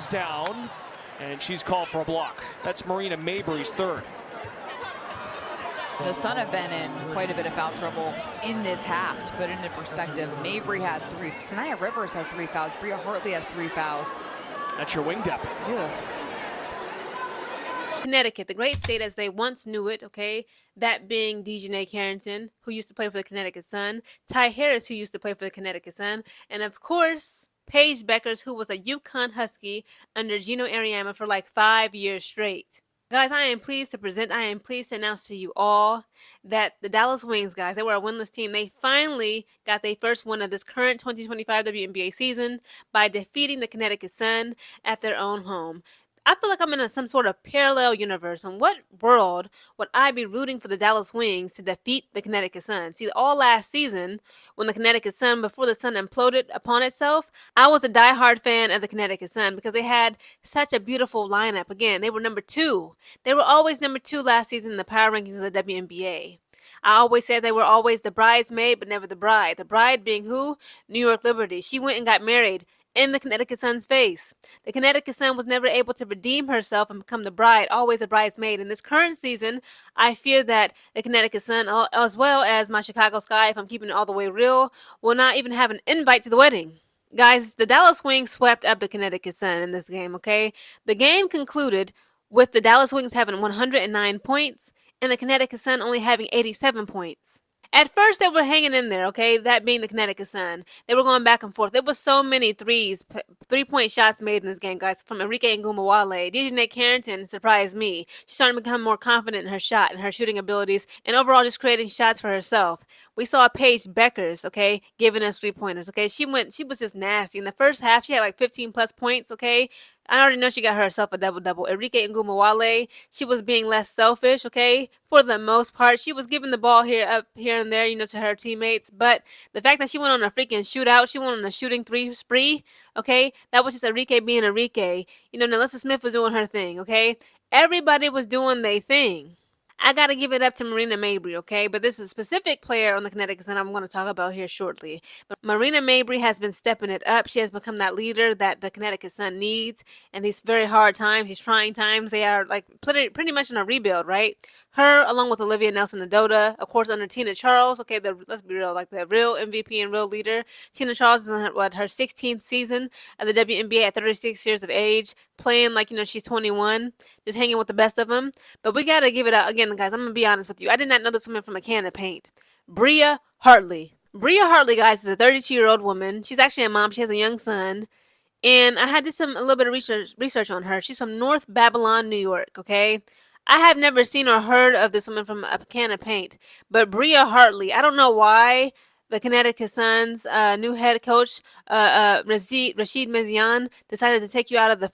falls down, and she's called for a block. That's Marina Mabry's third. The Sun have been in quite a bit of foul trouble in this half. To put it into perspective, Mabry has 3, Sanaya Rivers has 3 fouls, Bria Hartley has 3 fouls. That's your wing depth. Ugh. Connecticut, the great state as they once knew it, okay? That being Dijonai Carrington, who used to play for the Connecticut Sun, Ty Harris, who used to play for the Connecticut Sun, and of course, Paige Beckers, who was a UConn Husky under Gino Ariama for like 5 years straight. Guys, I am pleased to announce to you all that the Dallas Wings, guys, they were a winless team. They finally got their first win of this current 2025 WNBA season by defeating the Connecticut Sun at their own home. I feel like I'm in some sort of parallel universe. In what world would I be rooting for the Dallas Wings to defeat the Connecticut Sun? See, all last season, when the Connecticut Sun, before the Sun imploded upon itself, I was a diehard fan of the Connecticut Sun because they had such a beautiful lineup. Again, they were number 2. They were always number 2 last season in the power rankings of the WNBA. I always said they were always the bridesmaid, but never the bride. The bride being who? New York Liberty. She went and got married in the Connecticut Sun's face. The Connecticut Sun was never able to redeem herself and become the bride, always a bridesmaid. In this current season, I fear that the Connecticut Sun, as well as my Chicago Sky, if I'm keeping it all the way real, will not even have an invite to the wedding. Guys, the Dallas Wings swept up the Connecticut Sun in this game, okay? The game concluded with the Dallas Wings having 109 points and the Connecticut Sun only having 87 points. At first, they were hanging in there, okay? That being the Connecticut Sun. They were going back and forth. There was so many three-point shots made in this game, guys, from Enrique Ngumawale. Dijonai Carrington surprised me. She's starting to become more confident in her shot and her shooting abilities and overall just creating shots for herself. We saw Paige Beckers, okay, giving us 3-pointers, okay? She was just nasty. In the first half, she had like 15-plus points, okay? I already know she got herself a double-double. Enrique Ngumawale, she was being less selfish, okay? For the most part, she was giving the ball here and there, to her teammates. But the fact that she went on a freaking shootout, she went on a shooting 3 spree, okay? That was just Enrique being Enrique. Melissa Smith was doing her thing, okay? Everybody was doing their thing. I got to give it up to Marina Mabry, okay? But this is a specific player on the Connecticut Sun I'm going to talk about here shortly. But Marina Mabry has been stepping it up. She has become that leader that the Connecticut Sun needs. And these very hard times, these trying times, they are like pretty much in a rebuild, right? Her, along with Olivia Nelson-Ododa, of course, under Tina Charles, okay, let's be real, like the real MVP and real leader. Tina Charles is in her 16th season of the WNBA at 36 years of age, playing like, she's 21, just hanging with the best of them. But we got to give it out again, guys. I'm going to be honest with you. I did not know this woman from a can of paint. Bria Hartley. Bria Hartley, guys, is a 32-year-old woman. She's actually a mom. She has a young son. And I had a little bit of research on her. She's from North Babylon, New York, okay? I have never seen or heard of this woman from a can of paint. But Bria Hartley, I don't know why the Connecticut Sun's new head coach, Rashid Mezian, decided to take you out of the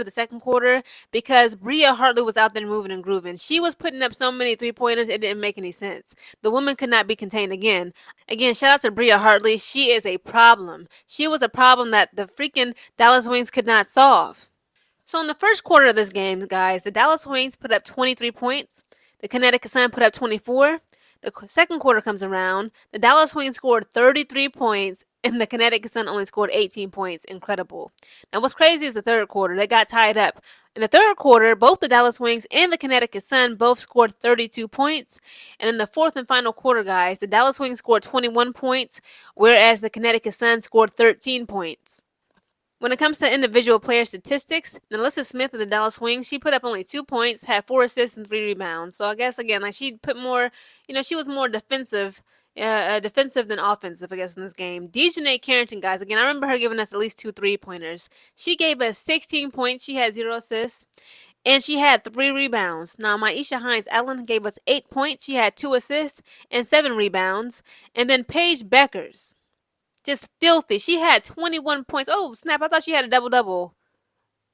second quarter, because Bria Hartley was out there moving and grooving. She was putting up so many 3-pointers, it didn't make any sense. The woman could not be contained again. Again, shout out to Bria Hartley. She is a problem. She was a problem that the freaking Dallas Wings could not solve. So in the first quarter of this game, guys, the Dallas Wings put up 23 points. The Connecticut Sun put up 24. The second quarter comes around. The Dallas Wings scored 33 points, and the Connecticut Sun only scored 18 points. Incredible. Now, what's crazy is the third quarter. They got tied up. In the third quarter, both the Dallas Wings and the Connecticut Sun both scored 32 points. And in the fourth and final quarter, guys, the Dallas Wings scored 21 points, whereas the Connecticut Sun scored 13 points. When it comes to individual player statistics, Melissa Smith of the Dallas Wings, she put up only 2 points, had 4 assists and 3 rebounds. So I guess, again, like she put more, she was more defensive than offensive, I guess, in this game. Dijonai Carrington, guys, again, I remember her giving us at least 2 3-pointers. She gave us 16 points. She had 0 assists. And she had 3 rebounds. Now, Maisha Hines-Allen gave us 8 points. She had 2 assists and 7 rebounds. And then Paige Beckers, just filthy. She had 21 points. Oh, snap. I thought she had a double-double.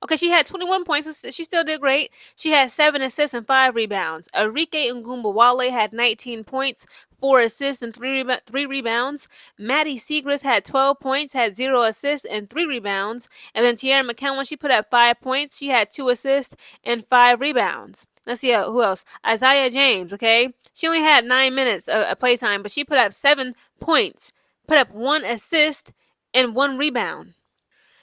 Okay, she had 21 points. She still did great. She had 7 assists and 5 rebounds. Enrique Ngumawale had 19 points, 4 assists, and 3 rebounds. Maddie Segrist had 12 points, had 0 assists, and 3 rebounds. And then Tiara McCowan, she put up 5 points. She had 2 assists and 5 rebounds. Let's see who else. Isaiah James, okay? She only had 9 minutes of playtime, but she put up 7 points. Put up 1 assist and 1 rebound.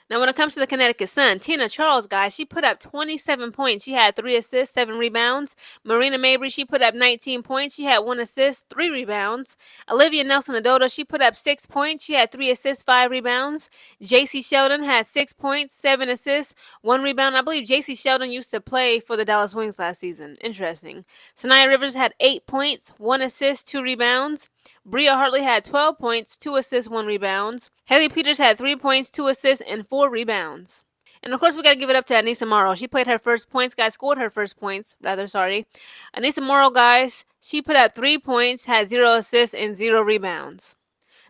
Now, when it comes to the Connecticut Sun, Tina Charles, guys, she put up 27 points. She had 3 assists, 7 rebounds. Marina Mabry, she put up 19 points. She had 1 assist, 3 rebounds. Olivia Nelson-Ododa, she put up 6 points. She had 3 assists, 5 rebounds. J.C. Sheldon had 6 points, 7 assists, 1 rebound. I believe J.C. Sheldon used to play for the Dallas Wings last season. Interesting. Sanaya Rivers had 8 points, 1 assist, 2 rebounds. Bria Hartley had 12 points, 2 assists, 1 rebound. Haley Peters had 3 points, 2 assists, and 4 rebounds. And of course, we got to give it up to Anissa Morrow. She played her first points, guys, scored her first points, rather, sorry. Anissa Morrow, guys, she put up 3 points, had 0 assists, and 0 rebounds.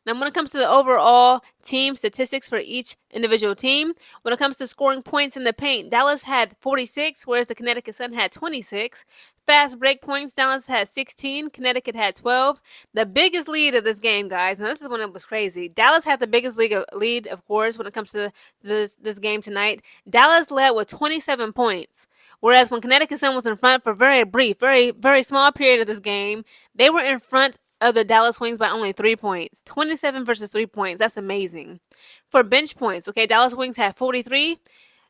Now, when it comes to the overall team statistics for each individual team, when it comes to scoring points in the paint, Dallas had 46, whereas the Connecticut Sun had 26. Fast break points, Dallas had 16, Connecticut had 12. The biggest lead of this game, guys, and this is when it was crazy. Dallas had the biggest lead, of course, when it comes to this game tonight. Dallas led with 27 points, whereas when Connecticut Sun was in front for very brief, very small period of this game, they were in front of the Dallas Wings by only 3 points. 27 versus 3 points. That's amazing. For bench points, okay, Dallas Wings had 43.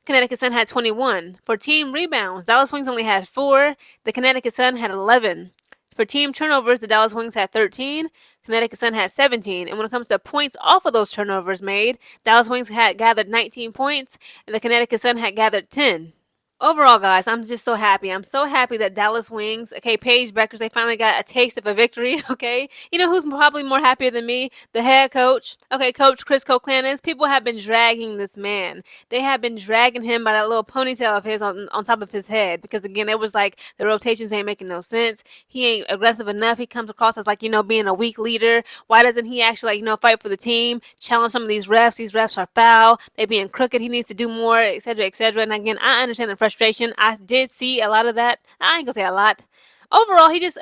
Connecticut Sun had 21. For team rebounds, Dallas Wings only had 4. The Connecticut Sun had 11. For team turnovers, the Dallas Wings had 13. Connecticut Sun had 17. And when it comes to points off of those turnovers made, Dallas Wings had gathered 19 points, and the Connecticut Sun had gathered 10. Overall, guys, I'm just so happy. I'm so happy that Dallas Wings, okay, Paige Beckers, they finally got a taste of a victory, okay? You know who's probably more happier than me? The head coach, okay, Coach Chris Koklanis. People have been dragging this man. They have been dragging him by that little ponytail of his on top of his head because, again, it was like the rotations ain't making no sense. He ain't aggressive enough. He comes across as, like, you know, being a weak leader. Why doesn't he actually, like, you know, fight for the team, challenge some of these refs? These refs are foul. They being crooked. He needs to do more, etc., etc. And, again, I understand the frustration. I did see a lot of that. I ain't gonna say a lot. Overall, he just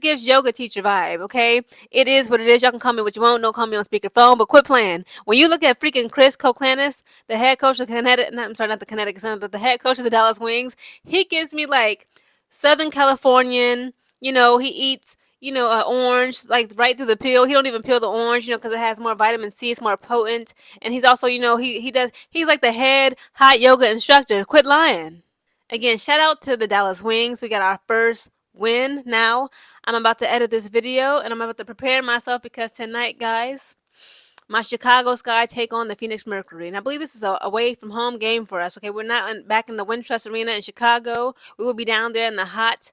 gives yoga teacher vibe, okay? It is what it is. Y'all can call me what you want. Don't call me on speakerphone, but quit playing. When you look at freaking Chris Koklanis, the head coach of not the Connecticut Sun, but the head coach of the Dallas Wings, he gives me like Southern Californian, you know, he eats, you know, an orange, like right through the peel. He don't even peel the orange, you know, because it has more vitamin C. It's more potent. And he's also, you know, he's like the head hot yoga instructor. Quit lying. Again, shout out to the Dallas Wings. We got our first win now. I'm about to edit this video and I'm about to prepare myself because tonight, guys, my Chicago Sky take on the Phoenix Mercury. And I believe this is a away from home game for us. Okay, we're not back in the Wintrust Arena in Chicago. We will be down there in the hot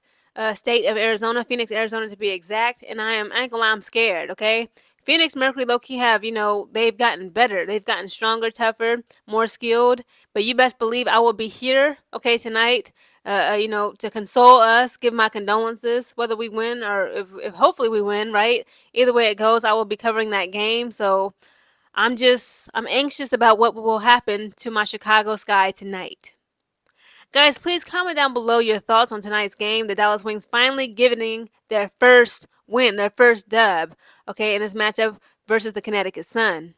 state of Arizona, Phoenix, Arizona to be exact. And I ain't gonna lie, I'm scared, okay? Phoenix Mercury low-key have, you know, they've gotten better. They've gotten stronger, tougher, more skilled. But you best believe I will be here, okay, tonight, you know, to console us, give my condolences, whether we win or if hopefully we win, right? Either way it goes, I will be covering that game. So I'm anxious about what will happen to my Chicago Sky tonight. Guys, please comment down below your thoughts on tonight's game. The Dallas Wings finally giving their first win, their first dub, okay, in this matchup versus the Connecticut Sun.